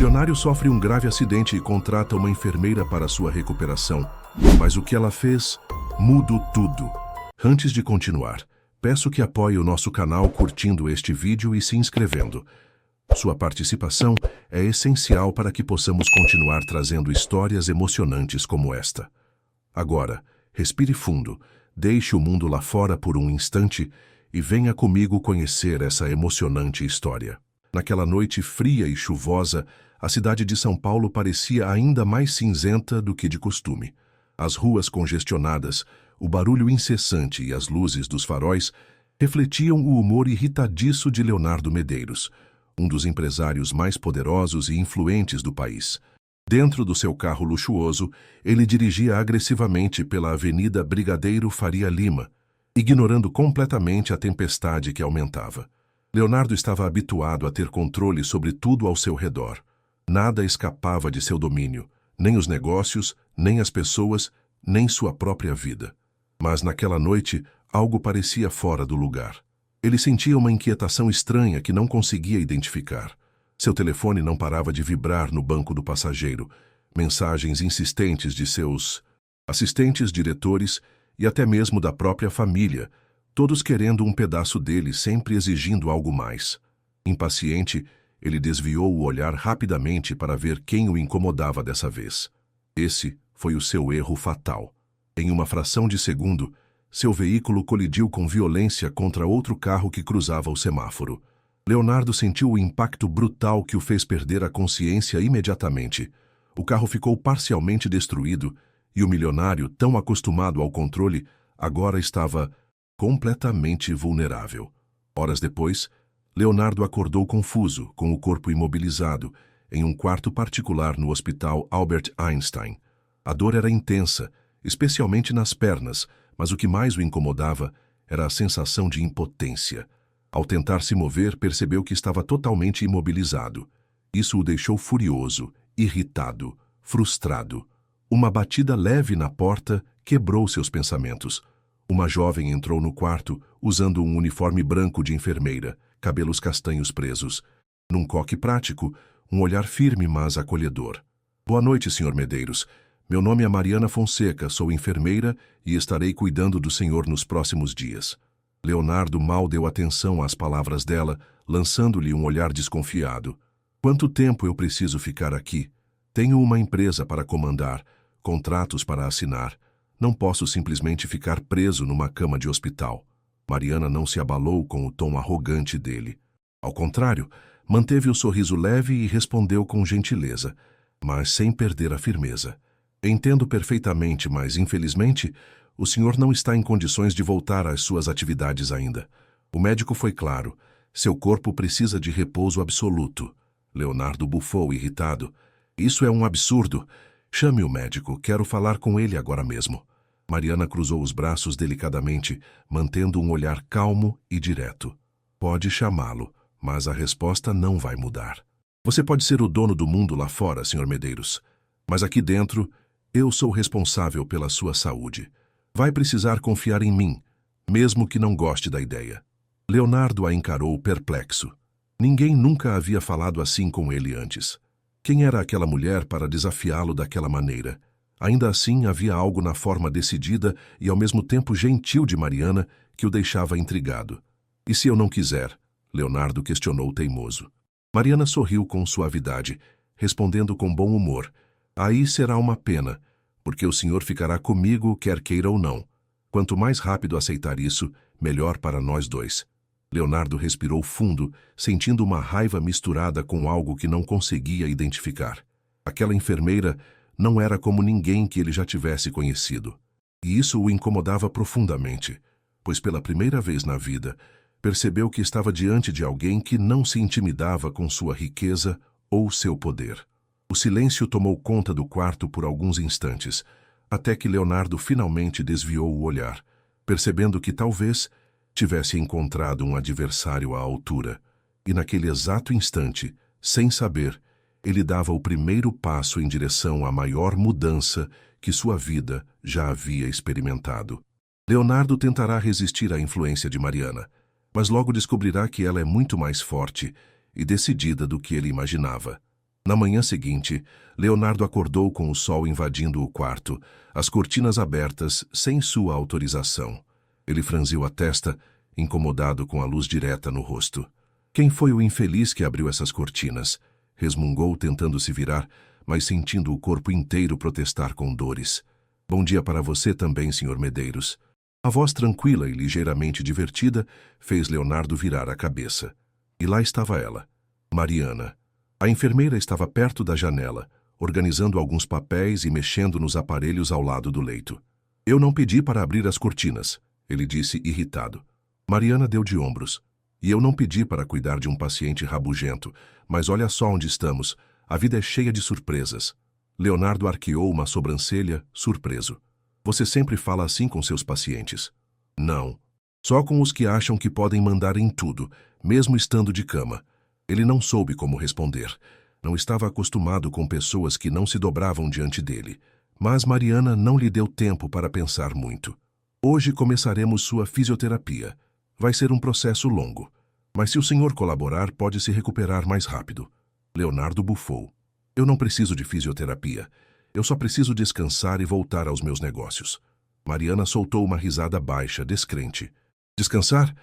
milionário sofre um grave acidente e contrata uma enfermeira para sua recuperação. Mas o que ela fez? Muda tudo. Antes de continuar, peço que apoie o nosso canal curtindo este vídeo e se inscrevendo. Sua participação é essencial para que possamos continuar trazendo histórias emocionantes como esta. Agora, respire fundo, deixe o mundo lá fora por um instante e venha comigo conhecer essa emocionante história. Naquela noite fria e chuvosa, a cidade de São Paulo parecia ainda mais cinzenta do que de costume. As ruas congestionadas, o barulho incessante e as luzes dos faróis refletiam o humor irritadiço de Leonardo Medeiros, um dos empresários mais poderosos e influentes do país. Dentro do seu carro luxuoso, ele dirigia agressivamente pela Avenida Brigadeiro Faria Lima, ignorando completamente a tempestade que aumentava. Leonardo estava habituado a ter controle sobre tudo ao seu redor. Nada escapava de seu domínio, nem os negócios, nem as pessoas, nem sua própria vida. Mas naquela noite, algo parecia fora do lugar. Ele sentia uma inquietação estranha que não conseguia identificar. Seu telefone não parava de vibrar no banco do passageiro. Mensagens insistentes de seus assistentes, diretores e até mesmo da própria família, todos querendo um pedaço dele, sempre exigindo algo mais. Impaciente, ele desviou o olhar rapidamente para ver quem o incomodava dessa vez. Esse foi o seu erro fatal. Em uma fração de segundo, seu veículo colidiu com violência contra outro carro que cruzava o semáforo. Leonardo sentiu o impacto brutal que o fez perder a consciência imediatamente. O carro ficou parcialmente destruído e o milionário, tão acostumado ao controle, agora estava completamente vulnerável. Horas depois, Leonardo acordou confuso, com o corpo imobilizado, em um quarto particular no Hospital Albert Einstein. A dor era intensa, especialmente nas pernas, mas o que mais o incomodava era a sensação de impotência. Ao tentar se mover, percebeu que estava totalmente imobilizado. Isso o deixou furioso, irritado, frustrado. Uma batida leve na porta quebrou seus pensamentos. Uma jovem entrou no quarto, usando um uniforme branco de enfermeira, cabelos castanhos presos. Num coque prático, um olhar firme, mas acolhedor. Boa noite, Sr. Medeiros. Meu nome é Mariana Fonseca, sou enfermeira e estarei cuidando do senhor nos próximos dias. Leonardo mal deu atenção às palavras dela, lançando-lhe um olhar desconfiado. Quanto tempo eu preciso ficar aqui? Tenho uma empresa para comandar, contratos para assinar. Não posso simplesmente ficar preso numa cama de hospital. Mariana não se abalou com o tom arrogante dele. Ao contrário, manteve o sorriso leve e respondeu com gentileza, mas sem perder a firmeza. Entendo perfeitamente, mas, infelizmente, o senhor não está em condições de voltar às suas atividades ainda. O médico foi claro. Seu corpo precisa de repouso absoluto. Leonardo bufou, irritado. Isso é um absurdo. Chame o médico, quero falar com ele agora mesmo. Mariana cruzou os braços delicadamente, mantendo um olhar calmo e direto. Pode chamá-lo, mas a resposta não vai mudar. Você pode ser o dono do mundo lá fora, Sr. Medeiros, mas aqui dentro, eu sou responsável pela sua saúde. Vai precisar confiar em mim, mesmo que não goste da ideia. Leonardo a encarou perplexo. Ninguém nunca havia falado assim com ele antes. Quem era aquela mulher para desafiá-lo daquela maneira? Ainda assim, havia algo na forma decidida e ao mesmo tempo gentil de Mariana que o deixava intrigado. E se eu não quiser? Leonardo questionou teimoso. Mariana sorriu com suavidade, respondendo com bom humor. Aí será uma pena, porque o senhor ficará comigo, quer queira ou não. Quanto mais rápido aceitar isso, melhor para nós dois. Leonardo respirou fundo, sentindo uma raiva misturada com algo que não conseguia identificar. Aquela enfermeira não era como ninguém que ele já tivesse conhecido. E isso o incomodava profundamente, pois pela primeira vez na vida, percebeu que estava diante de alguém que não se intimidava com sua riqueza ou seu poder. O silêncio tomou conta do quarto por alguns instantes, até que Leonardo finalmente desviou o olhar, percebendo que talvez tivesse encontrado um adversário à altura. E naquele exato instante, sem saber, ele dava o primeiro passo em direção à maior mudança que sua vida já havia experimentado. Leonardo tentará resistir à influência de Mariana, mas logo descobrirá que ela é muito mais forte e decidida do que ele imaginava. Na manhã seguinte, Leonardo acordou com o sol invadindo o quarto, as cortinas abertas sem sua autorização. Ele franziu a testa, incomodado com a luz direta no rosto. Quem foi o infeliz que abriu essas cortinas? Resmungou, tentando se virar, mas sentindo o corpo inteiro protestar com dores. Bom dia para você também, Sr. Medeiros. A voz tranquila e ligeiramente divertida fez Leonardo virar a cabeça. E lá estava ela, Mariana. A enfermeira estava perto da janela, organizando alguns papéis e mexendo nos aparelhos ao lado do leito. Eu não pedi para abrir as cortinas, ele disse irritado. Mariana deu de ombros. E eu não pedi para cuidar de um paciente rabugento, mas olha só onde estamos. A vida é cheia de surpresas. Leonardo arqueou uma sobrancelha, surpreso. Você sempre fala assim com seus pacientes? Não. Só com os que acham que podem mandar em tudo, mesmo estando de cama. Ele não soube como responder. Não estava acostumado com pessoas que não se dobravam diante dele. Mas Mariana não lhe deu tempo para pensar muito. Hoje começaremos sua fisioterapia. Vai ser um processo longo. Mas se o senhor colaborar, pode se recuperar mais rápido. Leonardo bufou. Eu não preciso de fisioterapia. Eu só preciso descansar e voltar aos meus negócios. Mariana soltou uma risada baixa, descrente. Descansar?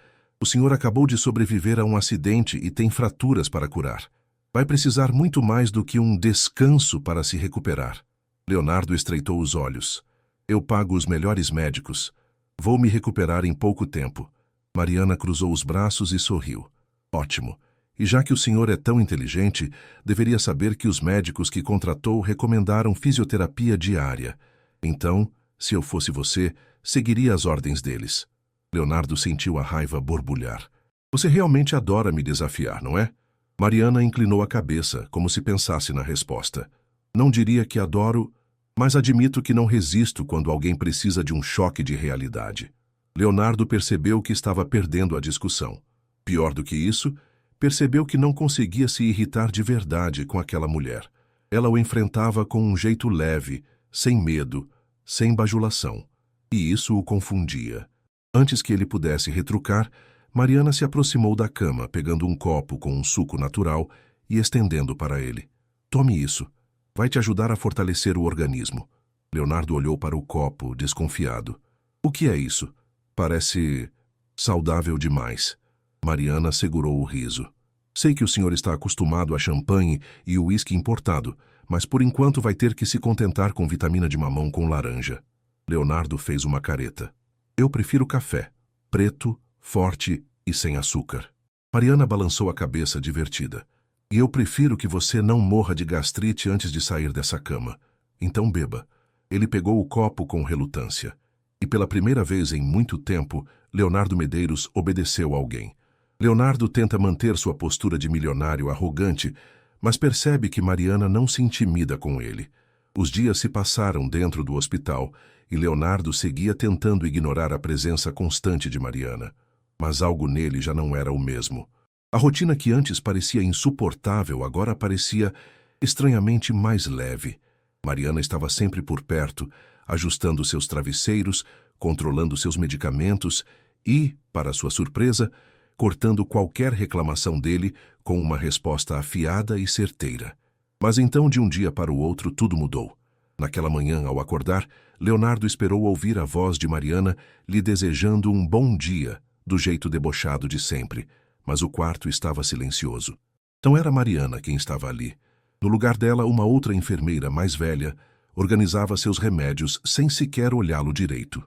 O senhor acabou de sobreviver a um acidente e tem fraturas para curar. Vai precisar muito mais do que um descanso para se recuperar. Leonardo estreitou os olhos. Eu pago os melhores médicos. Vou me recuperar em pouco tempo. Mariana cruzou os braços e sorriu. Ótimo. E já que o senhor é tão inteligente, deveria saber que os médicos que contratou recomendaram fisioterapia diária. Então, se eu fosse você, seguiria as ordens deles. Leonardo sentiu a raiva borbulhar. Você realmente adora me desafiar, não é? Mariana inclinou a cabeça, como se pensasse na resposta. Não diria que adoro, mas admito que não resisto quando alguém precisa de um choque de realidade. Leonardo percebeu que estava perdendo a discussão. Pior do que isso, percebeu que não conseguia se irritar de verdade com aquela mulher. Ela o enfrentava com um jeito leve, sem medo, sem bajulação. E isso o confundia. Antes que ele pudesse retrucar, Mariana se aproximou da cama, pegando um copo com um suco natural e estendendo para ele. Tome isso. Vai te ajudar a fortalecer o organismo. Leonardo olhou para o copo, desconfiado. O que é isso? Parece saudável demais. Mariana segurou o riso. Sei que o senhor está acostumado a champanhe e o uísque importado, mas por enquanto vai ter que se contentar com vitamina de mamão com laranja. Leonardo fez uma careta. Eu prefiro café. Preto, forte e sem açúcar. Mariana balançou a cabeça divertida. E eu prefiro que você não morra de gastrite antes de sair dessa cama. Então beba. Ele pegou o copo com relutância. E pela primeira vez em muito tempo, Leonardo Medeiros obedeceu a alguém. Leonardo tenta manter sua postura de milionário arrogante, mas percebe que Mariana não se intimida com ele. Os dias se passaram dentro do hospital e Leonardo seguia tentando ignorar a presença constante de Mariana. Mas algo nele já não era o mesmo. A rotina que antes parecia insuportável agora parecia estranhamente mais leve. Mariana estava sempre por perto, ajustando seus travesseiros, controlando seus medicamentos e, para sua surpresa, cortando qualquer reclamação dele com uma resposta afiada e certeira. Mas então, de um dia para o outro, tudo mudou. Naquela manhã, ao acordar, Leonardo esperou ouvir a voz de Mariana lhe desejando um bom dia, do jeito debochado de sempre, mas o quarto estava silencioso. Não era Mariana quem estava ali. No lugar dela, uma outra enfermeira mais velha organizava seus remédios sem sequer olhá-lo direito.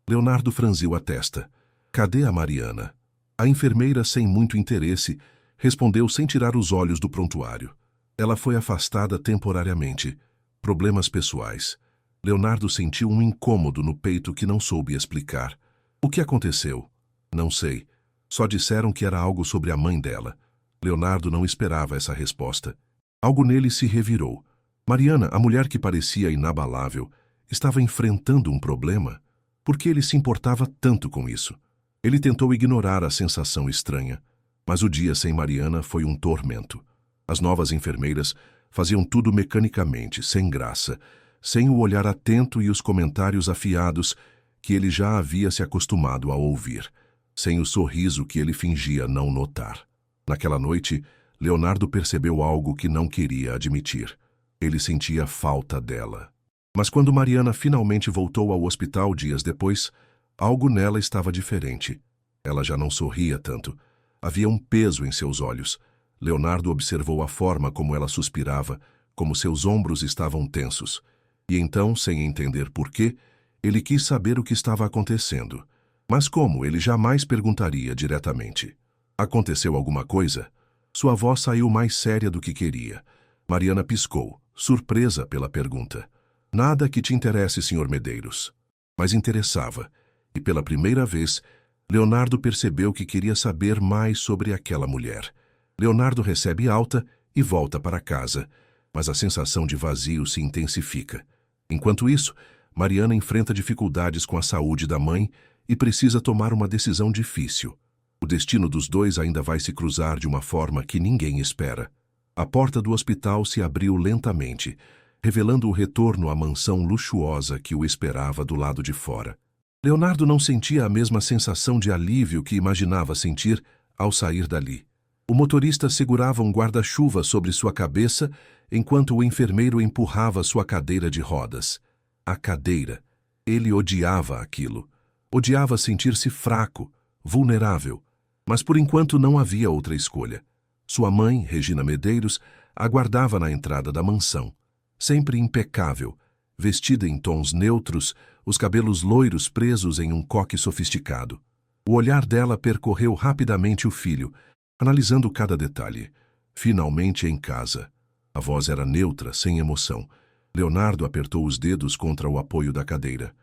Leonardo franziu a testa. Cadê a Mariana? A enfermeira, sem muito interesse, respondeu sem tirar os olhos do prontuário. Ela foi afastada temporariamente. Problemas pessoais. Leonardo sentiu um incômodo no peito que não soube explicar. O que aconteceu? Não sei. Só disseram que era algo sobre a mãe dela. Leonardo não esperava essa resposta. Algo nele se revirou. Mariana, a mulher que parecia inabalável, estava enfrentando um problema? Por que ele se importava tanto com isso? Ele tentou ignorar a sensação estranha, mas o dia sem Mariana foi um tormento. As novas enfermeiras faziam tudo mecanicamente, sem graça, sem o olhar atento e os comentários afiados que ele já havia se acostumado a ouvir, sem o sorriso que ele fingia não notar. Naquela noite, Leonardo percebeu algo que não queria admitir. Ele sentia falta dela. Mas quando Mariana finalmente voltou ao hospital dias depois, algo nela estava diferente. Ela já não sorria tanto. Havia um peso em seus olhos. Leonardo observou a forma como ela suspirava, como seus ombros estavam tensos. E então, sem entender por quê, ele quis saber o que estava acontecendo. Mas como ele jamais perguntaria diretamente? Aconteceu alguma coisa? Sua voz saiu mais séria do que queria. Mariana piscou, surpresa pela pergunta. Nada que te interesse, Sr. Medeiros. Mas interessava, e pela primeira vez, Leonardo percebeu que queria saber mais sobre aquela mulher. Leonardo recebe alta e volta para casa, mas a sensação de vazio se intensifica. Enquanto isso, Mariana enfrenta dificuldades com a saúde da mãe e precisa tomar uma decisão difícil. O destino dos dois ainda vai se cruzar de uma forma que ninguém espera. A porta do hospital se abriu lentamente, revelando o retorno à mansão luxuosa que o esperava do lado de fora. Leonardo não sentia a mesma sensação de alívio que imaginava sentir ao sair dali. O motorista segurava um guarda-chuva sobre sua cabeça enquanto o enfermeiro empurrava sua cadeira de rodas. A cadeira. Ele odiava aquilo. Odiava sentir-se fraco, vulnerável. Mas por enquanto não havia outra escolha. Sua mãe, Regina Medeiros, aguardava na entrada da mansão. Sempre impecável, vestida em tons neutros, os cabelos loiros presos em um coque sofisticado. O olhar dela percorreu rapidamente o filho, analisando cada detalhe. Finalmente em casa. A voz era neutra, sem emoção. Leonardo apertou os dedos contra o apoio da cadeira.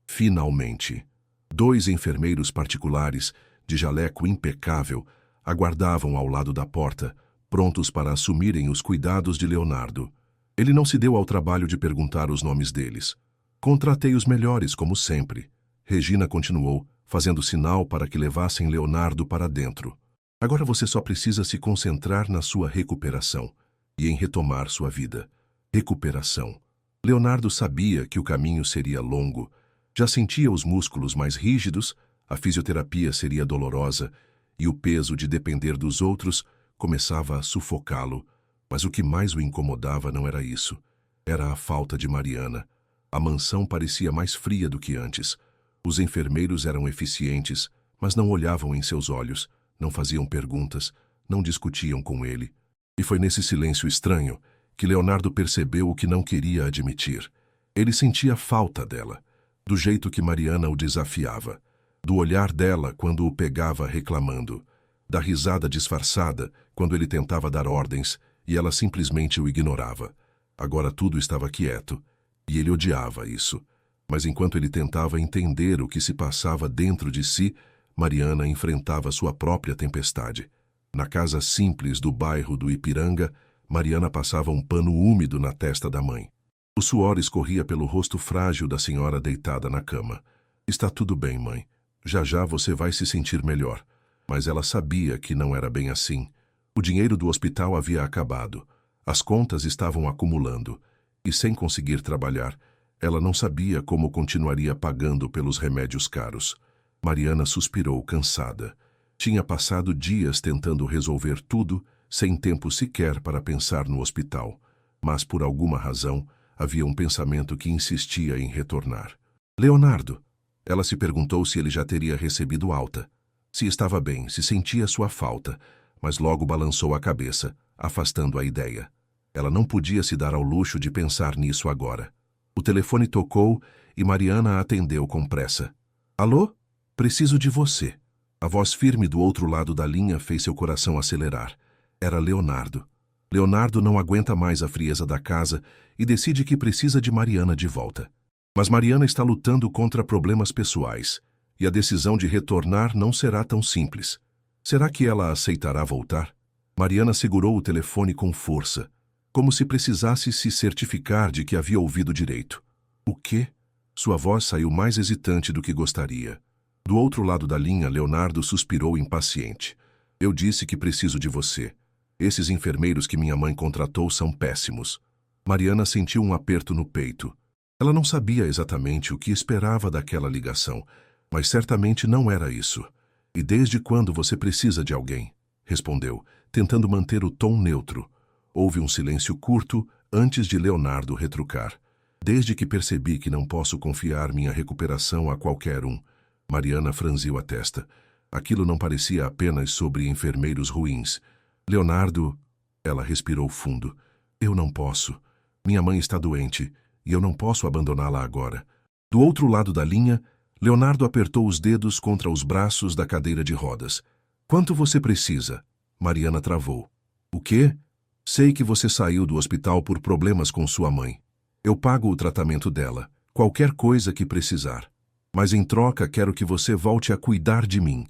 Finalmente. 2 enfermeiros particulares, de jaleco impecável, aguardavam ao lado da porta, prontos para assumirem os cuidados de Leonardo. Ele não se deu ao trabalho de perguntar os nomes deles. Contratei os melhores, como sempre. Regina continuou, fazendo sinal para que levassem Leonardo para dentro. Agora você só precisa se concentrar na sua recuperação e em retomar sua vida. Recuperação. Leonardo sabia que o caminho seria longo. Já sentia os músculos mais rígidos, a fisioterapia seria dolorosa e o peso de depender dos outros começava a sufocá-lo. Mas o que mais o incomodava não era isso. Era a falta de Mariana. A mansão parecia mais fria do que antes. Os enfermeiros eram eficientes, mas não olhavam em seus olhos, não faziam perguntas, não discutiam com ele. E foi nesse silêncio estranho que Leonardo percebeu o que não queria admitir. Ele sentia falta dela, do jeito que Mariana o desafiava, do olhar dela quando o pegava reclamando, da risada disfarçada quando ele tentava dar ordens e ela simplesmente o ignorava. Agora tudo estava quieto, e ele odiava isso. Mas enquanto ele tentava entender o que se passava dentro de si, Mariana enfrentava sua própria tempestade. Na casa simples do bairro do Ipiranga, Mariana passava um pano úmido na testa da mãe. O suor escorria pelo rosto frágil da senhora deitada na cama. Está tudo bem, mãe. Já já você vai se sentir melhor. Mas ela sabia que não era bem assim. O dinheiro do hospital havia acabado. As contas estavam acumulando. E sem conseguir trabalhar, ela não sabia como continuaria pagando pelos remédios caros. Mariana suspirou, cansada. Tinha passado dias tentando resolver tudo, sem tempo sequer para pensar no hospital. Mas, por alguma razão, havia um pensamento que insistia em retornar. Leonardo. Ela se perguntou se ele já teria recebido alta. Se estava bem, se sentia sua falta, mas logo balançou a cabeça, afastando a ideia. Ela não podia se dar ao luxo de pensar nisso agora. O telefone tocou e Mariana atendeu com pressa. Alô? Preciso de você. A voz firme do outro lado da linha fez seu coração acelerar. Era Leonardo. Leonardo não aguenta mais a frieza da casa e decide que precisa de Mariana de volta. Mas Mariana está lutando contra problemas pessoais, e a decisão de retornar não será tão simples. Será que ela aceitará voltar? Mariana segurou o telefone com força, como se precisasse se certificar de que havia ouvido direito. O quê? Sua voz saiu mais hesitante do que gostaria. Do outro lado da linha, Leonardo suspirou impaciente. Eu disse que preciso de você. Esses enfermeiros que minha mãe contratou são péssimos. Mariana sentiu um aperto no peito. Ela não sabia exatamente o que esperava daquela ligação, mas certamente não era isso. E desde quando você precisa de alguém? respondeu, tentando manter o tom neutro. Houve um silêncio curto antes de Leonardo retrucar. Desde que percebi que não posso confiar minha recuperação a qualquer um. Mariana franziu a testa. Aquilo não parecia apenas sobre enfermeiros ruins. Leonardo... Ela respirou fundo. Eu não posso. Minha mãe está doente e eu não posso abandoná-la agora. Do outro lado da linha, Leonardo apertou os dedos contra os braços da cadeira de rodas. Quanto você precisa? Mariana travou. O quê? Sei que você saiu do hospital por problemas com sua mãe. Eu pago o tratamento dela, qualquer coisa que precisar. Mas em troca quero que você volte a cuidar de mim.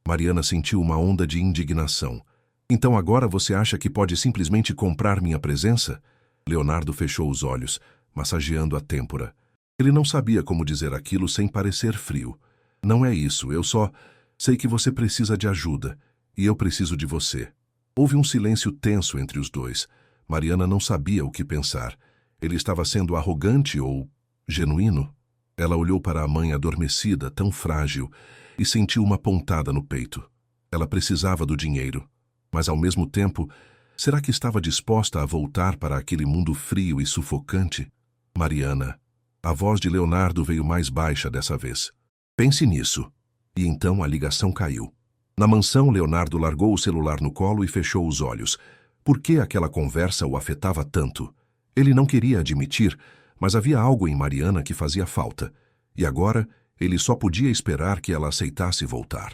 Mariana sentiu uma onda de indignação. Então agora você acha que pode simplesmente comprar minha presença? Leonardo fechou os olhos, massageando a têmpora. Ele não sabia como dizer aquilo sem parecer frio. Não é isso, eu só sei que você precisa de ajuda, e eu preciso de você. Houve um silêncio tenso entre os dois. Mariana não sabia o que pensar. Ele estava sendo arrogante ou genuíno? Ela olhou para a mãe adormecida, tão frágil, e sentiu uma pontada no peito. Ela precisava do dinheiro. Mas, ao mesmo tempo, será que estava disposta a voltar para aquele mundo frio e sufocante? Mariana. A voz de Leonardo veio mais baixa dessa vez. Pense nisso. E então a ligação caiu. Na mansão, Leonardo largou o celular no colo e fechou os olhos. Por que aquela conversa o afetava tanto? Ele não queria admitir, mas havia algo em Mariana que fazia falta. E agora, ele só podia esperar que ela aceitasse voltar.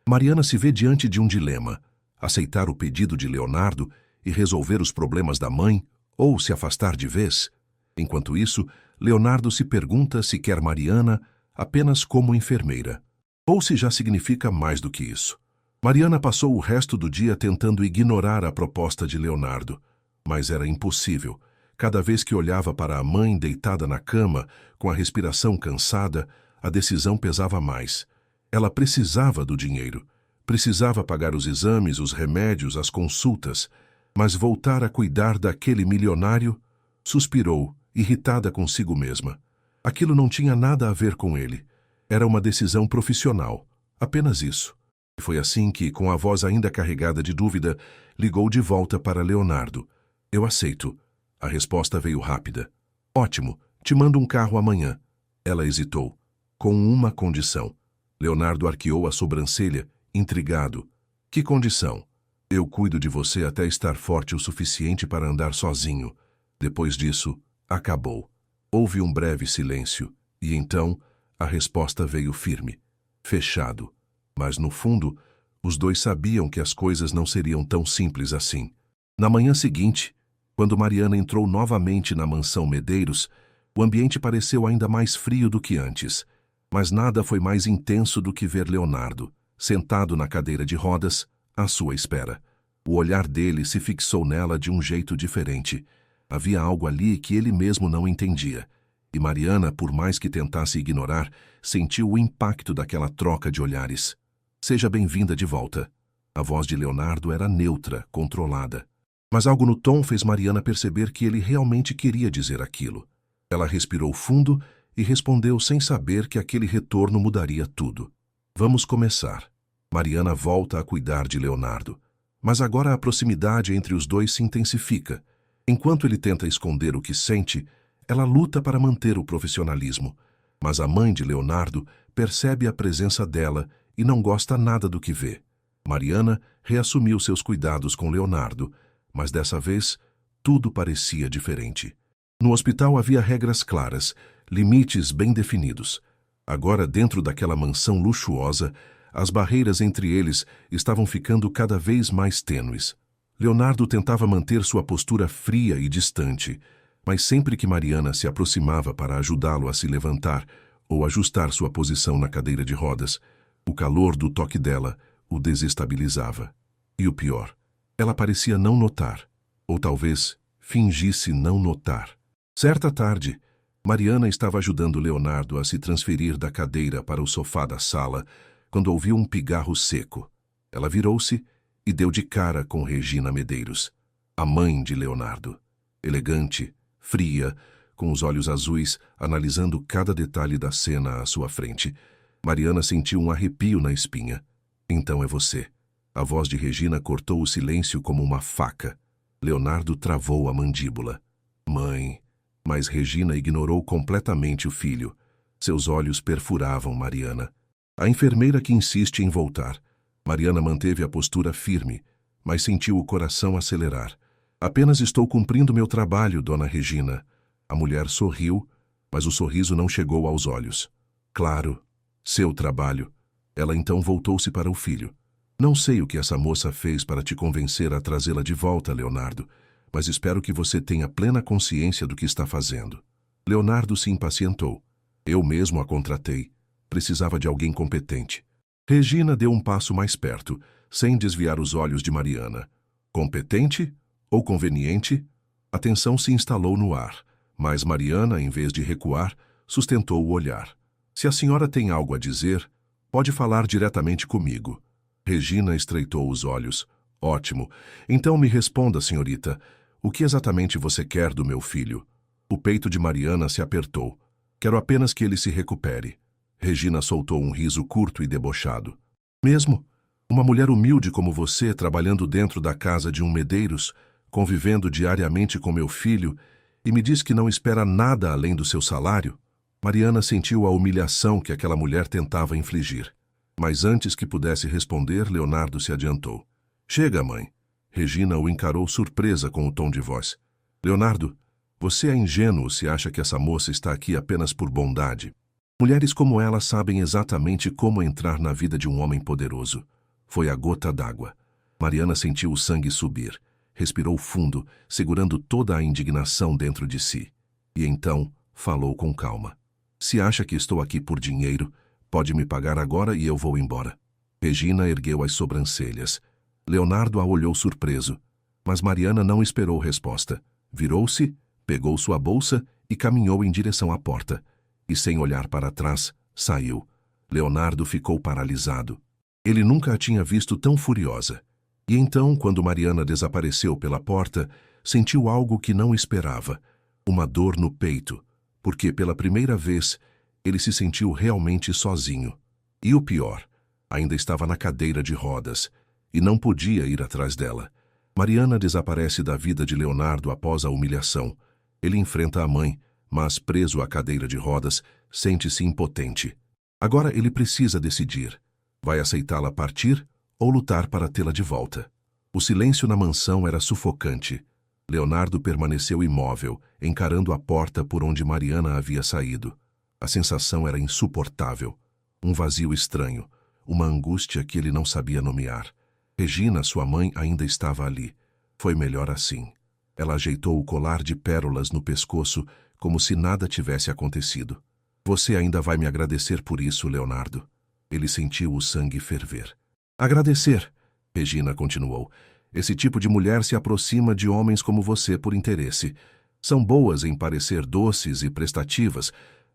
Mariana se vê diante de um dilema. Aceitar o pedido de Leonardo e resolver os problemas da mãe, ou se afastar de vez? Enquanto isso, Leonardo se pergunta se quer Mariana apenas como enfermeira, ou se já significa mais do que isso. Mariana passou o resto do dia tentando ignorar a proposta de Leonardo, mas era impossível. Cada vez que olhava para a mãe deitada na cama, com a respiração cansada, a decisão pesava mais. Ela precisava do dinheiro. Precisava pagar os exames, os remédios, as consultas, mas voltar a cuidar daquele milionário? Suspirou, irritada consigo mesma. Aquilo não tinha nada a ver com ele. Era uma decisão profissional. Apenas isso. E foi assim que, com a voz ainda carregada de dúvida, ligou de volta para Leonardo. Eu aceito. A resposta veio rápida. Ótimo, te mando um carro amanhã. Ela hesitou. Com uma condição. Leonardo arqueou a sobrancelha, intrigado. Que condição? Eu cuido de você até estar forte o suficiente para andar sozinho. Depois disso, acabou. Houve um breve silêncio, e então a resposta veio firme. Fechado. Mas no fundo, os dois sabiam que as coisas não seriam tão simples assim. Na manhã seguinte, quando Mariana entrou novamente na mansão Medeiros, o ambiente pareceu ainda mais frio do que antes. Mas nada foi mais intenso do que ver Leonardo, sentado na cadeira de rodas, à sua espera. O olhar dele se fixou nela de um jeito diferente. Havia algo ali que ele mesmo não entendia. E Mariana, por mais que tentasse ignorar, sentiu o impacto daquela troca de olhares. Seja bem-vinda de volta. A voz de Leonardo era neutra, controlada. Mas algo no tom fez Mariana perceber que ele realmente queria dizer aquilo. Ela respirou fundo e respondeu sem saber que aquele retorno mudaria tudo. Vamos começar. Mariana volta a cuidar de Leonardo. Mas agora a proximidade entre os dois se intensifica. Enquanto ele tenta esconder o que sente, ela luta para manter o profissionalismo. Mas a mãe de Leonardo percebe a presença dela e não gosta nada do que vê. Mariana reassumiu seus cuidados com Leonardo, mas dessa vez tudo parecia diferente. No hospital havia regras claras, limites bem definidos. Agora, dentro daquela mansão luxuosa, as barreiras entre eles estavam ficando cada vez mais tênues. Leonardo tentava manter sua postura fria e distante, mas sempre que Mariana se aproximava para ajudá-lo a se levantar ou ajustar sua posição na cadeira de rodas, o calor do toque dela o desestabilizava. E o pior, ela parecia não notar, ou talvez fingisse não notar. Certa tarde, Mariana estava ajudando Leonardo a se transferir da cadeira para o sofá da sala quando ouviu um pigarro seco. Ela virou-se e deu de cara com Regina Medeiros, a mãe de Leonardo. Elegante, fria, com os olhos azuis, analisando cada detalhe da cena à sua frente. Mariana sentiu um arrepio na espinha. Então é você. A voz de Regina cortou o silêncio como uma faca. Leonardo travou a mandíbula. Mãe. Mas Regina ignorou completamente o filho. Seus olhos perfuravam Mariana. A enfermeira que insiste em voltar. Mariana manteve a postura firme, mas sentiu o coração acelerar. Apenas estou cumprindo meu trabalho, dona Regina. A mulher sorriu, mas o sorriso não chegou aos olhos. Claro, seu trabalho. Ela então voltou-se para o filho. Não sei o que essa moça fez para te convencer a trazê-la de volta, Leonardo, mas espero que você tenha plena consciência do que está fazendo. Leonardo se impacientou. Eu mesmo a contratei. Precisava de alguém competente. Regina deu um passo mais perto, sem desviar os olhos de Mariana. Competente ou conveniente? A tensão se instalou no ar, mas Mariana, em vez de recuar, sustentou o olhar. Se a senhora tem algo a dizer, pode falar diretamente comigo. Regina estreitou os olhos. Ótimo. Então me responda, senhorita. O que exatamente você quer do meu filho? O peito de Mariana se apertou. Quero apenas que ele se recupere. Regina soltou um riso curto e debochado. Mesmo? Uma mulher humilde como você, trabalhando dentro da casa de um Medeiros, convivendo diariamente com meu filho, e me diz que não espera nada além do seu salário? Mariana sentiu a humilhação que aquela mulher tentava infligir. Mas antes que pudesse responder, Leonardo se adiantou. Chega, mãe. Regina o encarou surpresa com o tom de voz. Leonardo, você é ingênuo se acha que essa moça está aqui apenas por bondade. Mulheres como ela sabem exatamente como entrar na vida de um homem poderoso. Foi a gota d'água. Mariana sentiu o sangue subir. Respirou fundo, segurando toda a indignação dentro de si. E então falou com calma. Se acha que estou aqui por dinheiro, pode me pagar agora e eu vou embora. Regina ergueu as sobrancelhas. Leonardo a olhou surpreso. Mas Mariana não esperou resposta. Virou-se, pegou sua bolsa e caminhou em direção à porta. E sem olhar para trás, saiu. Leonardo ficou paralisado. Ele nunca a tinha visto tão furiosa. E então, quando Mariana desapareceu pela porta, sentiu algo que não esperava. Uma dor no peito, porque pela primeira vez ele se sentiu realmente sozinho. E o pior, ainda estava na cadeira de rodas, e não podia ir atrás dela. Mariana desaparece da vida de Leonardo após a humilhação. Ele enfrenta a mãe, mas preso à cadeira de rodas, sente-se impotente. Agora ele precisa decidir. Vai aceitá-la partir ou lutar para tê-la de volta? O silêncio na mansão era sufocante. Leonardo permaneceu imóvel, encarando a porta por onde Mariana havia saído. A sensação era insuportável. Um vazio estranho, uma angústia que ele não sabia nomear. Regina, sua mãe, ainda estava ali. Foi melhor assim. Ela ajeitou o colar de pérolas no pescoço, como se nada tivesse acontecido. Você ainda vai me agradecer por isso, Leonardo. Ele sentiu o sangue ferver. Agradecer, Regina continuou. Esse tipo de mulher se aproxima de homens como você por interesse. São boas em parecer doces e prestativas,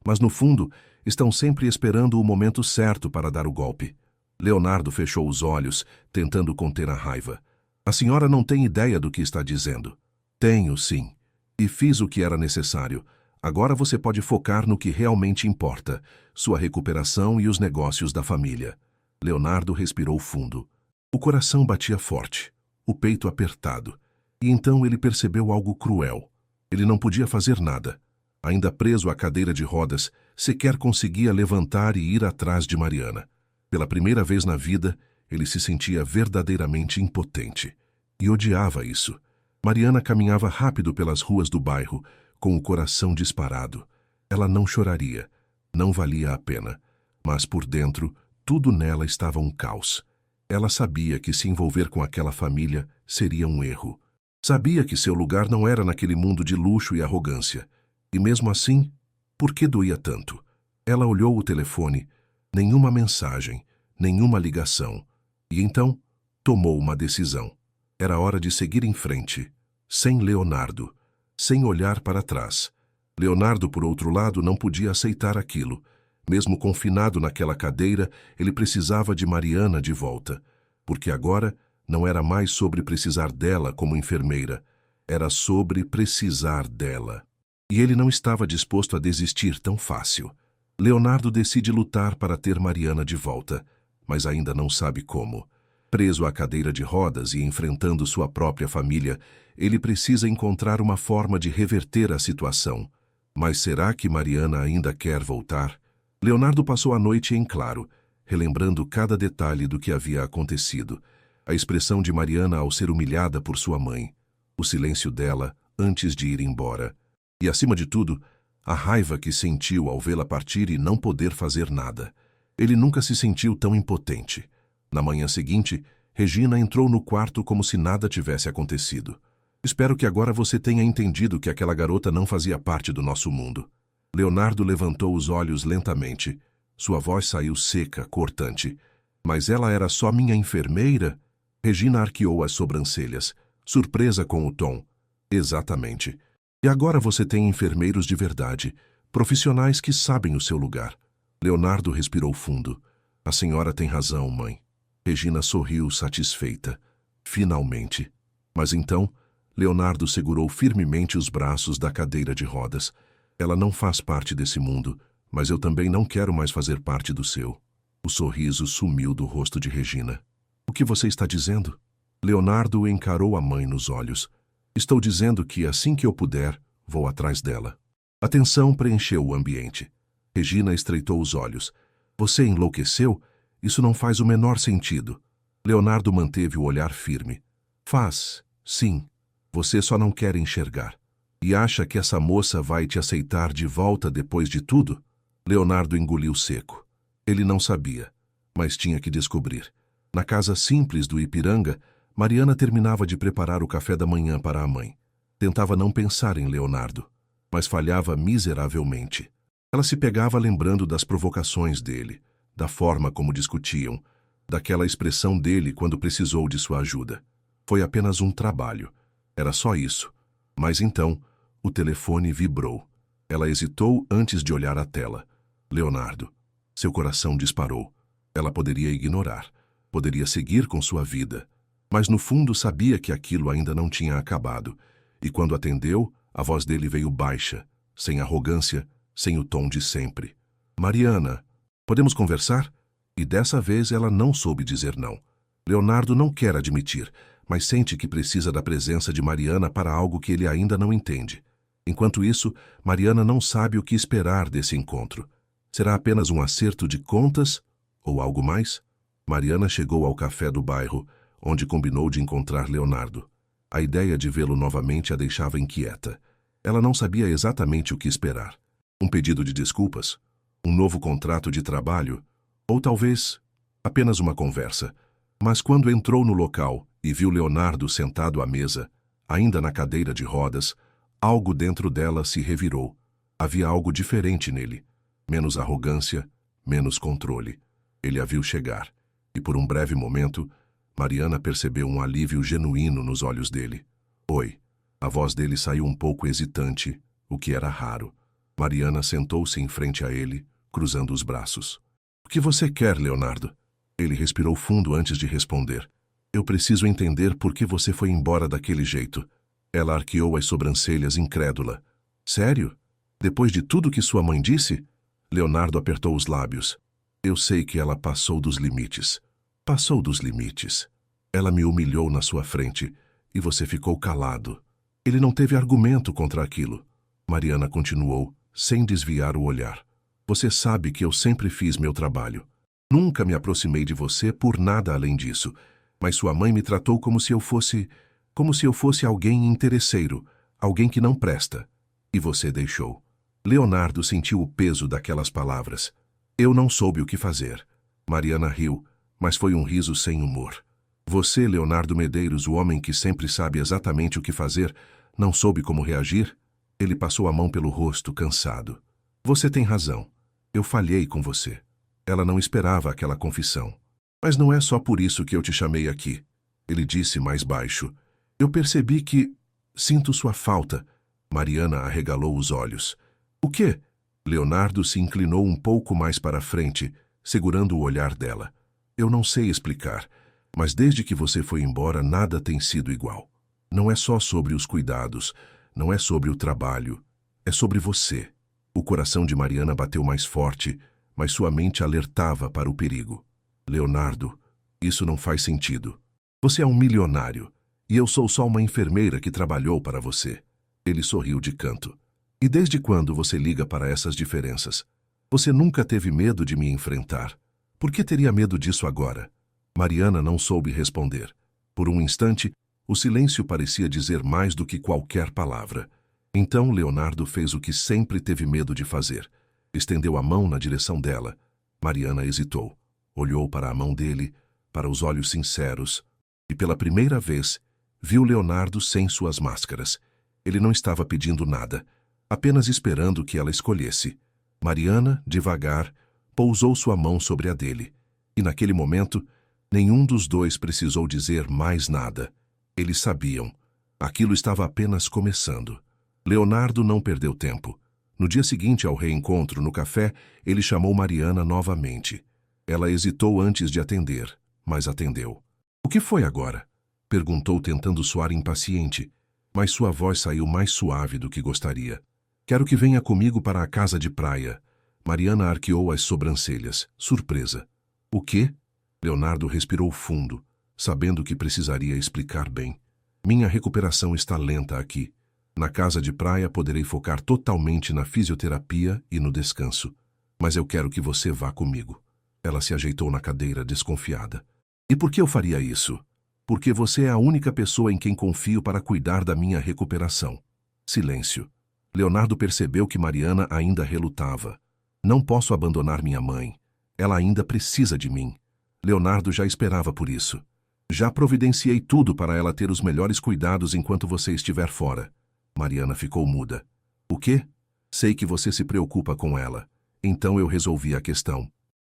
mas no fundo estão sempre esperando o momento certo para dar o golpe. Leonardo fechou os olhos, tentando conter a raiva. A senhora não tem ideia do que está dizendo. Tenho, sim. E fiz o que era necessário. Agora você pode focar no que realmente importa, sua recuperação e os negócios da família. Leonardo respirou fundo. O coração batia forte, o peito apertado. E então ele percebeu algo cruel. Ele não podia fazer nada. Ainda preso à cadeira de rodas, sequer conseguia levantar e ir atrás de Mariana. Pela primeira vez na vida, ele se sentia verdadeiramente impotente. E odiava isso. Mariana caminhava rápido pelas ruas do bairro, com o coração disparado. Ela não choraria. Não valia a pena. Mas por dentro, tudo nela estava um caos. Ela sabia que se envolver com aquela família seria um erro. Sabia que seu lugar não era naquele mundo de luxo e arrogância. E mesmo assim, por que doía tanto? Ela olhou o telefone. Nenhuma mensagem, nenhuma ligação. E então, tomou uma decisão. Era hora de seguir em frente, sem Leonardo, sem olhar para trás. Leonardo, por outro lado, não podia aceitar aquilo. Mesmo confinado naquela cadeira, ele precisava de Mariana de volta. Porque agora não era mais sobre precisar dela como enfermeira. Era sobre precisar dela. E ele não estava disposto a desistir tão fácil. Leonardo decide lutar para ter Mariana de volta, mas ainda não sabe como. Preso à cadeira de rodas e enfrentando sua própria família, ele precisa encontrar uma forma de reverter a situação. Mas será que Mariana ainda quer voltar? Leonardo passou a noite em claro, relembrando cada detalhe do que havia acontecido. A expressão de Mariana ao ser humilhada por sua mãe, o silêncio dela antes de ir embora, e, acima de tudo, a raiva que sentiu ao vê-la partir e não poder fazer nada. Ele nunca se sentiu tão impotente. Na manhã seguinte, Regina entrou no quarto como se nada tivesse acontecido. Espero que agora você tenha entendido que aquela garota não fazia parte do nosso mundo. Leonardo levantou os olhos lentamente. Sua voz saiu seca, cortante. Mas ela era só minha enfermeira? Regina arqueou as sobrancelhas, surpresa com o tom. Exatamente. E agora você tem enfermeiros de verdade, profissionais que sabem o seu lugar. Leonardo respirou fundo. A senhora tem razão, mãe. Regina sorriu satisfeita. Finalmente. Mas então, Leonardo segurou firmemente os braços da cadeira de rodas. Ela não faz parte desse mundo, mas eu também não quero mais fazer parte do seu. O sorriso sumiu do rosto de Regina. O que você está dizendo? Leonardo encarou a mãe nos olhos. Estou dizendo que, assim que eu puder, vou atrás dela. A tensão preencheu o ambiente. Regina estreitou os olhos. Você enlouqueceu? Isso não faz o menor sentido. Leonardo manteve o olhar firme. Faz, sim. Você só não quer enxergar. E acha que essa moça vai te aceitar de volta depois de tudo? Leonardo engoliu seco. Ele não sabia, mas tinha que descobrir. Na casa simples do Ipiranga, Mariana terminava de preparar o café da manhã para a mãe. Tentava não pensar em Leonardo, mas falhava miseravelmente. Ela se pegava lembrando das provocações dele, da forma como discutiam, daquela expressão dele quando precisou de sua ajuda. Foi apenas um trabalho. Era só isso. Mas então, o telefone vibrou. Ela hesitou antes de olhar a tela. Leonardo. Seu coração disparou. Ela poderia ignorar. Poderia seguir com sua vida. Mas no fundo sabia que aquilo ainda não tinha acabado. E quando atendeu, a voz dele veio baixa, sem arrogância, sem o tom de sempre. Mariana, podemos conversar? E dessa vez ela não soube dizer não. Leonardo não quer admitir, mas sente que precisa da presença de Mariana para algo que ele ainda não entende. Enquanto isso, Mariana não sabe o que esperar desse encontro. Será apenas um acerto de contas ou algo mais? Mariana chegou ao café do bairro, onde combinou de encontrar Leonardo. A ideia de vê-lo novamente a deixava inquieta. Ela não sabia exatamente o que esperar. Um pedido de desculpas? Um novo contrato de trabalho? Ou talvez apenas uma conversa? Mas quando entrou no local e viu Leonardo sentado à mesa, ainda na cadeira de rodas, algo dentro dela se revirou. Havia algo diferente nele. Menos arrogância, menos controle. Ele a viu chegar, e por um breve momento, Mariana percebeu um alívio genuíno nos olhos dele. Oi. A voz dele saiu um pouco hesitante, o que era raro. Mariana sentou-se em frente a ele, cruzando os braços. O que você quer, Leonardo? Ele respirou fundo antes de responder. Eu preciso entender por que você foi embora daquele jeito. Ela arqueou as sobrancelhas incrédula. Sério? Depois de tudo que sua mãe disse? Leonardo apertou os lábios. Eu sei que ela passou dos limites. Passou dos limites. Ela me humilhou na sua frente e você ficou calado. Ele não teve argumento contra aquilo. Mariana continuou, sem desviar o olhar. Você sabe que eu sempre fiz meu trabalho. Nunca me aproximei de você por nada além disso, mas sua mãe me tratou como se eu fosse alguém interesseiro, alguém que não presta. E você deixou. Leonardo sentiu o peso daquelas palavras. Eu não soube o que fazer. Mariana riu, mas foi um riso sem humor. Você, Leonardo Medeiros, o homem que sempre sabe exatamente o que fazer, não soube como reagir? Ele passou a mão pelo rosto, cansado. Você tem razão. Eu falhei com você. Ela não esperava aquela confissão. Mas não é só por isso que eu te chamei aqui. Ele disse mais baixo. Eu percebi que... Sinto sua falta. Mariana arregalou os olhos. O quê? Leonardo se inclinou um pouco mais para a frente, segurando o olhar dela. Eu não sei explicar, mas desde que você foi embora nada tem sido igual. Não é só sobre os cuidados, não é sobre o trabalho, é sobre você. O coração de Mariana bateu mais forte, mas sua mente alertava para o perigo. Leonardo, Isso não faz sentido. Você é um milionário, e eu sou só uma enfermeira que trabalhou para você. Ele sorriu de canto. E desde quando você liga para essas diferenças? Você nunca teve medo de me enfrentar. Por que teria medo disso agora? Mariana não soube responder. Por um instante, o silêncio parecia dizer mais do que qualquer palavra. Então Leonardo fez o que sempre teve medo de fazer. Estendeu a mão na direção dela. Mariana hesitou. Olhou para a mão dele, para os olhos sinceros, e pela primeira vez, viu Leonardo sem suas máscaras. Ele não estava pedindo nada, apenas esperando que ela escolhesse. Mariana, devagar, pousou sua mão sobre a dele. E naquele momento, nenhum dos dois precisou dizer mais nada. Eles sabiam. Aquilo estava apenas começando. Leonardo não perdeu tempo. No dia seguinte ao reencontro no café, ele chamou Mariana novamente. Ela hesitou antes de atender, mas atendeu. "O que foi agora?" perguntou tentando soar impaciente, mas sua voz saiu mais suave do que gostaria. "Quero que venha comigo para a casa de praia." Mariana arqueou as sobrancelhas, surpresa. "O quê?" Leonardo respirou fundo, sabendo que precisaria explicar bem. "Minha recuperação está lenta aqui. Na casa de praia poderei focar totalmente na fisioterapia e no descanso. Mas eu quero que você vá comigo." Ela se ajeitou na cadeira, desconfiada. "E por que eu faria isso?" "Porque você é a única pessoa em quem confio para cuidar da minha recuperação." Silêncio. Leonardo percebeu que Mariana ainda relutava. "Não posso abandonar minha mãe. Ela ainda precisa de mim." Leonardo já esperava por isso. "Já providenciei tudo para ela ter os melhores cuidados enquanto você estiver fora." Mariana ficou muda. "O quê?" "Sei que você se preocupa com ela. Então eu resolvi a questão.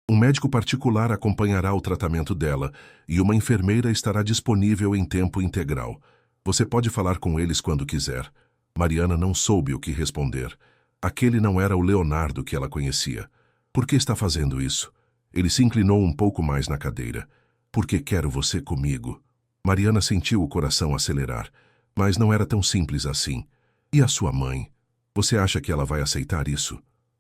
Um médico particular acompanhará o tratamento dela e uma enfermeira estará disponível em tempo integral. Você pode falar com eles quando quiser." Mariana não soube o que responder. Aquele não era o Leonardo que ela conhecia. "Por que está fazendo isso?" Ele se inclinou um pouco mais na cadeira. "Porque quero você comigo." Mariana sentiu o coração acelerar, mas não era tão simples assim. "E a sua mãe? Você acha que ela vai aceitar isso?"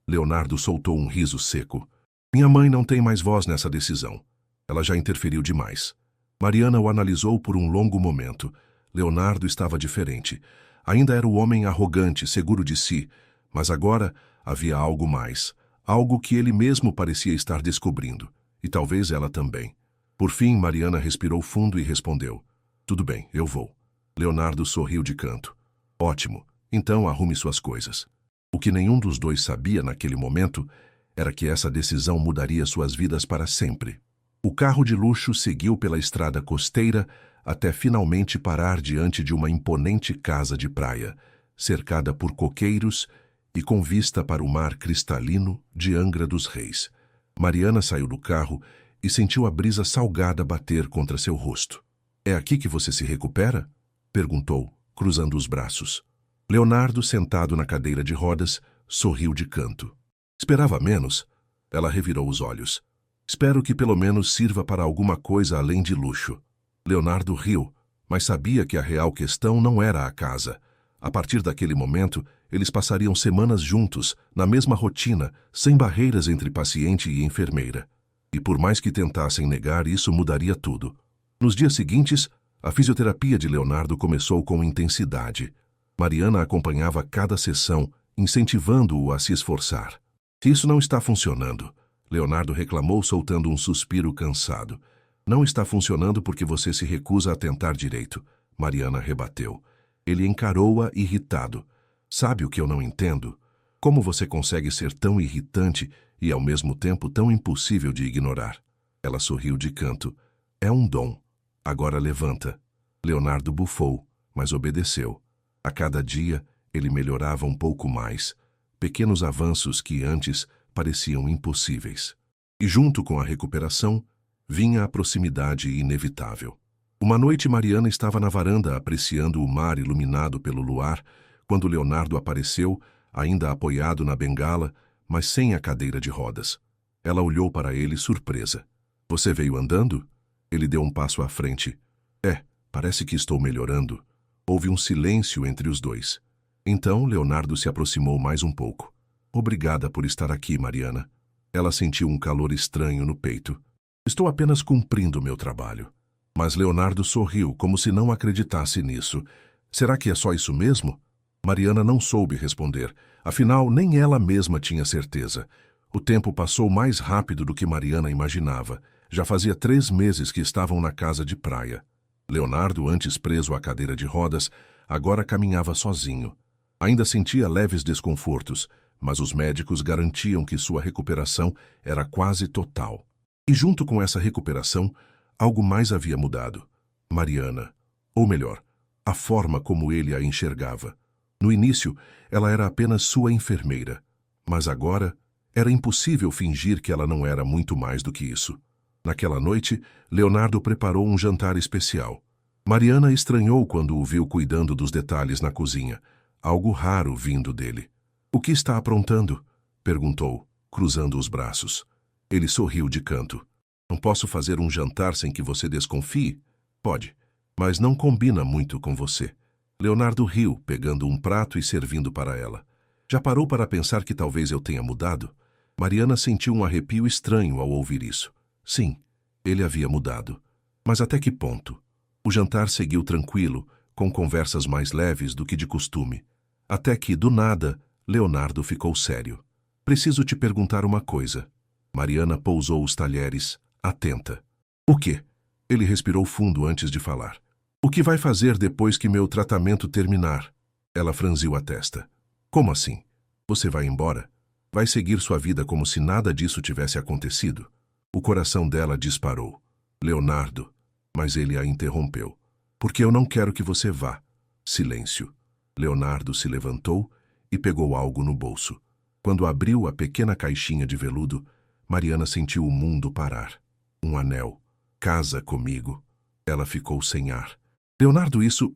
Leonardo soltou um riso seco. "Minha mãe não tem mais voz nessa decisão. Ela já interferiu demais." Mariana o analisou por um longo momento. Leonardo estava diferente. Ainda era o homem arrogante, seguro de si, mas agora havia algo mais. Algo que ele mesmo parecia estar descobrindo. E talvez ela também. Por fim, Mariana respirou fundo e respondeu. "Tudo bem, eu vou." Leonardo sorriu de canto. "Ótimo, então arrume suas coisas." O que nenhum dos dois sabia naquele momento era que essa decisão mudaria suas vidas para sempre. O carro de luxo seguiu pela estrada costeira até finalmente parar diante de uma imponente casa de praia, cercada por coqueiros e com vista para o mar cristalino de Angra dos Reis. Mariana saiu do carro e sentiu a brisa salgada bater contra seu rosto. "É aqui que você se recupera?" perguntou, cruzando os braços. Leonardo, sentado na cadeira de rodas, sorriu de canto. "Esperava menos?" Ela revirou os olhos. "Espero que pelo menos sirva para alguma coisa além de luxo." Leonardo riu, mas sabia que a real questão não era a casa. A partir daquele momento, eles passariam semanas juntos, na mesma rotina, sem barreiras entre paciente e enfermeira. E por mais que tentassem negar, isso mudaria tudo. Nos dias seguintes, a fisioterapia de Leonardo começou com intensidade. Mariana acompanhava cada sessão, incentivando-o a se esforçar. "Isso não está funcionando", Leonardo reclamou, soltando um suspiro cansado. "Não está funcionando porque você se recusa a tentar direito", Mariana rebateu. Ele encarou-a irritado. "Sabe o que eu não entendo? Como você consegue ser tão irritante e ao mesmo tempo tão impossível de ignorar?" Ela sorriu de canto. "É um dom. Agora levanta." Leonardo bufou, mas obedeceu. A cada dia, ele melhorava um pouco mais. Pequenos avanços que antes pareciam impossíveis. E junto com a recuperação, vinha a proximidade inevitável. Uma noite, Mariana estava na varanda apreciando o mar iluminado pelo luar, quando Leonardo apareceu, ainda apoiado na bengala, mas sem a cadeira de rodas. Ela olhou para ele surpresa. "Você veio andando?" Ele deu um passo à frente. "É, parece que estou melhorando." Houve um silêncio entre os dois. Então, Leonardo se aproximou mais um pouco. "Obrigada por estar aqui, Mariana." Ela sentiu um calor estranho no peito. Estou apenas cumprindo meu trabalho. Mas Leonardo sorriu, como se não acreditasse nisso. Será que é só isso mesmo? Mariana não soube responder. Afinal, nem ela mesma tinha certeza. O tempo passou mais rápido do que Mariana imaginava. Já fazia 3 meses que estavam na casa de praia. Leonardo, antes preso à cadeira de rodas, agora caminhava sozinho. Ainda sentia leves desconfortos, mas os médicos garantiam que sua recuperação era quase total. E junto com essa recuperação, algo mais havia mudado. Mariana, ou melhor, a forma como ele a enxergava. No início, ela era apenas sua enfermeira, mas agora era impossível fingir que ela não era muito mais do que isso. Naquela noite, Leonardo preparou um jantar especial. Mariana estranhou quando o viu cuidando dos detalhes na cozinha, algo raro vindo dele. "O que está aprontando?" perguntou, cruzando os braços. Ele sorriu de canto. "Não posso fazer um jantar sem que você desconfie?" "Pode, mas não combina muito com você." Leonardo riu, pegando um prato e servindo para ela. "Já parou para pensar que talvez eu tenha mudado?" Mariana sentiu um arrepio estranho ao ouvir isso. Sim, ele havia mudado. Mas até que ponto? O jantar seguiu tranquilo, com conversas mais leves do que de costume. Até que, do nada, Leonardo ficou sério. "Preciso te perguntar uma coisa." Mariana pousou os talheres, atenta. "O quê?" Ele respirou fundo antes de falar. "O que vai fazer depois que meu tratamento terminar?" Ela franziu a testa. "Como assim? Você vai embora? Vai seguir sua vida como se nada disso tivesse acontecido?" O coração dela disparou. "Leonardo." Mas ele a interrompeu. "Porque eu não quero que você vá." Silêncio. Leonardo se levantou e pegou algo no bolso. Quando abriu a pequena caixinha de veludo, Mariana sentiu o mundo parar. Um anel. "Casa comigo." Ela ficou sem ar. "Leonardo, isso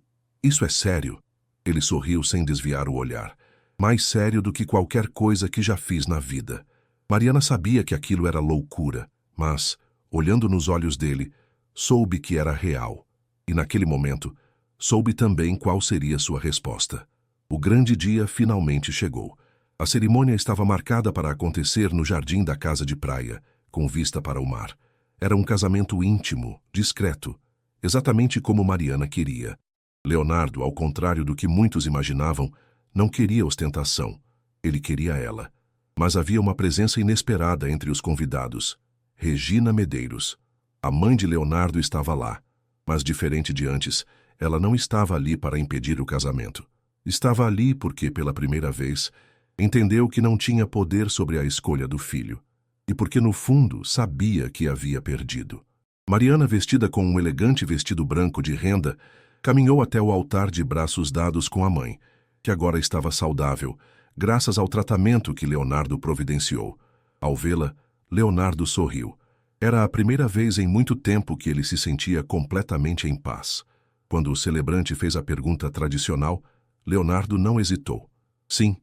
é sério." Ele sorriu sem desviar o olhar. "Mais sério do que qualquer coisa que já fiz na vida." Mariana sabia que aquilo era loucura, mas, olhando nos olhos dele, soube que era real. E naquele momento, soube também qual seria sua resposta. O grande dia finalmente chegou. A cerimônia estava marcada para acontecer no jardim da casa de praia, com vista para o mar. Era um casamento íntimo, discreto, exatamente como Mariana queria. Leonardo, ao contrário do que muitos imaginavam, não queria ostentação. Ele queria ela. Mas havia uma presença inesperada entre os convidados. Regina Medeiros. A mãe de Leonardo estava lá, mas diferente de antes, ela não estava ali para impedir o casamento. Estava ali porque, pela primeira vez, entendeu que não tinha poder sobre a escolha do filho, e porque, no fundo, sabia que havia perdido. Mariana, vestida com um elegante vestido branco de renda, caminhou até o altar de braços dados com a mãe, que agora estava saudável, graças ao tratamento que Leonardo providenciou. Ao vê-la, Leonardo sorriu. Era a primeira vez em muito tempo que ele se sentia completamente em paz. Quando o celebrante fez a pergunta tradicional, Leonardo não hesitou. "Sim,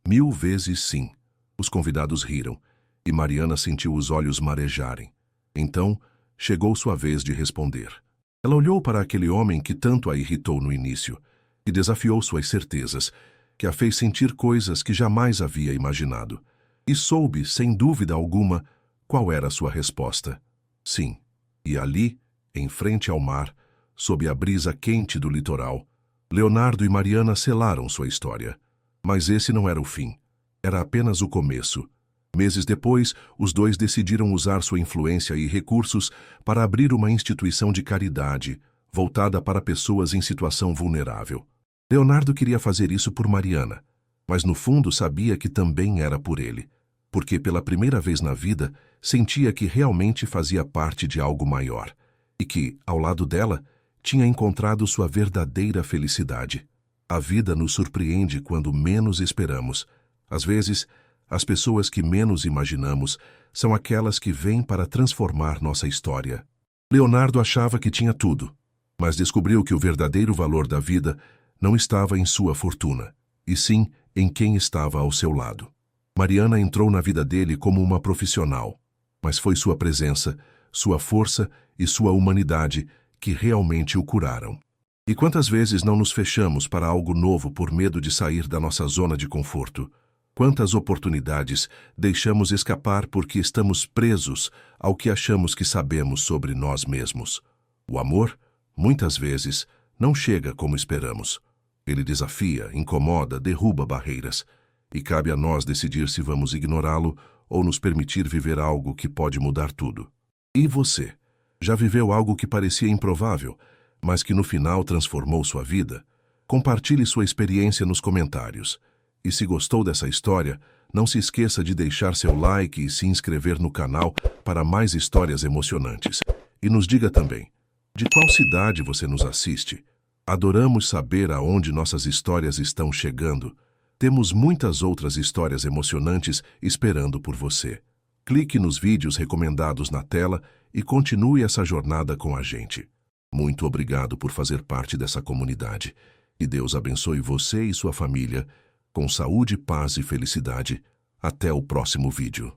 1000 vezes sim." Os convidados riram, e Mariana sentiu os olhos marejarem. Então, chegou sua vez de responder. Ela olhou para aquele homem que tanto a irritou no início, e desafiou suas certezas, que a fez sentir coisas que jamais havia imaginado. E soube, sem dúvida alguma, qual era a sua resposta. Sim. E ali, em frente ao mar, sob a brisa quente do litoral, Leonardo e Mariana selaram sua história. Mas esse não era o fim. Era apenas o começo. Meses depois, os dois decidiram usar sua influência e recursos para abrir uma instituição de caridade, voltada para pessoas em situação vulnerável. Leonardo queria fazer isso por Mariana, mas no fundo sabia que também era por ele, porque pela primeira vez na vida sentia que realmente fazia parte de algo maior e que, ao lado dela, tinha encontrado sua verdadeira felicidade. A vida nos surpreende quando menos esperamos. Às vezes, as pessoas que menos imaginamos são aquelas que vêm para transformar nossa história. Leonardo achava que tinha tudo, mas descobriu que o verdadeiro valor da vida não estava em sua fortuna, e sim em quem estava ao seu lado. Mariana entrou na vida dele como uma profissional, mas foi sua presença, sua força e sua humanidade que realmente o curaram. E quantas vezes não nos fechamos para algo novo por medo de sair da nossa zona de conforto? Quantas oportunidades deixamos escapar porque estamos presos ao que achamos que sabemos sobre nós mesmos. O amor, muitas vezes, não chega como esperamos. Ele desafia, incomoda, derruba barreiras. E cabe a nós decidir se vamos ignorá-lo ou nos permitir viver algo que pode mudar tudo. E você? Já viveu algo que parecia improvável, mas que no final transformou sua vida? Compartilhe sua experiência nos comentários. E se gostou dessa história, não se esqueça de deixar seu like e se inscrever no canal para mais histórias emocionantes. E nos diga também, de qual cidade você nos assiste? Adoramos saber aonde nossas histórias estão chegando. Temos muitas outras histórias emocionantes esperando por você. Clique nos vídeos recomendados na tela e continue essa jornada com a gente. Muito obrigado por fazer parte dessa comunidade. Que Deus abençoe você e sua família com saúde, paz e felicidade. Até o próximo vídeo.